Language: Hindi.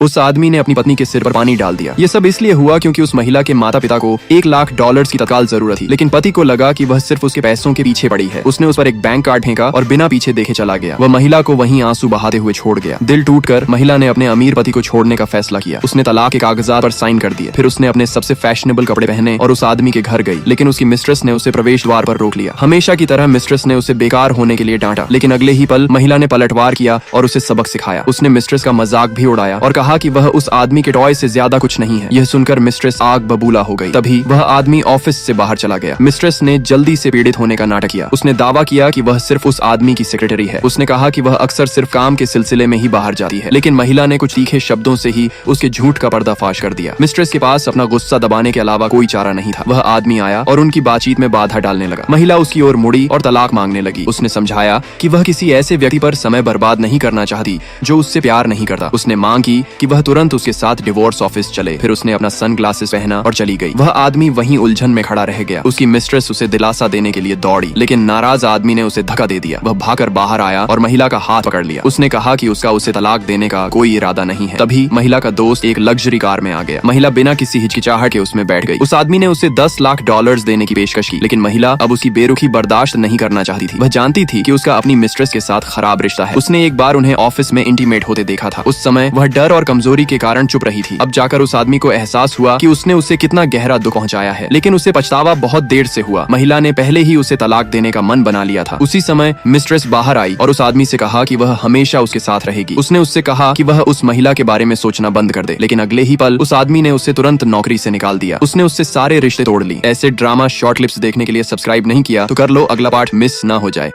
उस आदमी ने अपनी पत्नी के सिर पर पानी डाल दिया। ये सब इसलिए हुआ क्योंकि उस महिला के माता पिता को $1 लाख की तत्काल जरूरत थी, लेकिन पति को लगा कि वह सिर्फ उसके पैसों के पीछे पड़ी है। उसने उस पर एक बैंक कार्ड फेंका और बिना पीछे देखे चला गया। वह महिला को वहीं आंसू बहाते हुए छोड़ गया। दिल टूटकर महिला ने अपने अमीर पति को छोड़ने का फैसला किया। उसने तलाक के कागजात पर साइन कर दिए। फिर उसने अपने सबसे फैशनेबल कपड़े पहने और उस आदमी के घर गई, लेकिन उसकी मिस्ट्रेस ने उसे प्रवेश द्वार पर रोक लिया। हमेशा की तरह मिस्ट्रेस ने उसे बेकार होने के लिए डांटा, लेकिन अगले ही पल महिला ने पलटवार किया और उसे सबक सिखाया। उसने मिस्ट्रेस का मजाक भी उड़ाया और कहा कि वह उस आदमी के टॉय से ज्यादा कुछ नहीं है। यह सुनकर मिस्ट्रेस आग बबूला हो गई। तभी वह आदमी ऑफिस से बाहर चला गया। मिस्ट्रेस ने जल्दी से पीड़ित होने का नाटक किया। उसने दावा किया कि वह सिर्फ उस आदमी की सेक्रेटरी है। उसने कहा कि वह अक्सर सिर्फ काम के सिलसिले में ही बाहर जाती है, लेकिन महिला ने कुछ तीखे शब्दों से ही उसके झूठ का पर्दाफाश कर दिया। मिस्ट्रेस के पास अपना गुस्सा दबाने के अलावा कोई चारा नहीं था। वह आदमी आया और उनकी बातचीत में बाधा डालने लगा। महिला उसकी ओर मुड़ी और तलाक मांगने लगी। उसने समझाया कि वह किसी ऐसे व्यक्ति पर समय बर्बाद नहीं करना चाहती जो उससे प्यार नहीं करता। उसने मांग की कि वह तुरंत उसके साथ डिवोर्स ऑफिस चले। फिर उसने अपना सनग्लासेस पहना और चली गई। वह आदमी वहीं उलझन में खड़ा रह गया। उसकी मिस्ट्रेस उसे दिलासा देने के लिए दौड़ी, लेकिन नाराज आदमी ने उसे धक्का दे दिया। वह भागकर बाहर आया और महिला का हाथ पकड़ लिया। उसने कहा कि उसका उसे तलाक देने का कोई इरादा नहीं है। तभी महिला का दोस्त एक लग्जरी कार में आ गया। महिला बिना किसी हिचकिचाहट के उसमें बैठ गई। उस आदमी ने उसे $10 लाख देने की पेशकश की, लेकिन महिला अब उसकी बेरुखी बर्दाश्त नहीं करना चाहती थी। वह जानती थी कि उसका अपनी मिस्ट्रेस के साथ खराब रिश्ता है। उसने एक बार उन्हें ऑफिस में इंटीमेट होते देखा था। उस समय वह डर और कमजोरी के कारण चुप रही थी। अब जाकर उस आदमी को एहसास हुआ कि उसने उसे कितना गहरा दुख पहुंचाया है, लेकिन उसे पछतावा बहुत देर से हुआ। महिला ने पहले ही उसे तलाक देने का मन बना लिया था। उसी समय मिस्ट्रेस बाहर आई और उस आदमी से कहा कि वह हमेशा उसके साथ रहेगी। उसने उससे कहा कि वह उस महिला के बारे में सोचना बंद कर दे, लेकिन अगले ही पल उस आदमी ने उसे तुरंत नौकरी से निकाल दिया। उसने उससे सारे रिश्ते तोड़ ली। ऐसे ड्रामा शॉर्ट क्लिप्स देखने के लिए सब्सक्राइब नहीं किया तो कर लो, अगला पार्ट मिस ना हो जाए।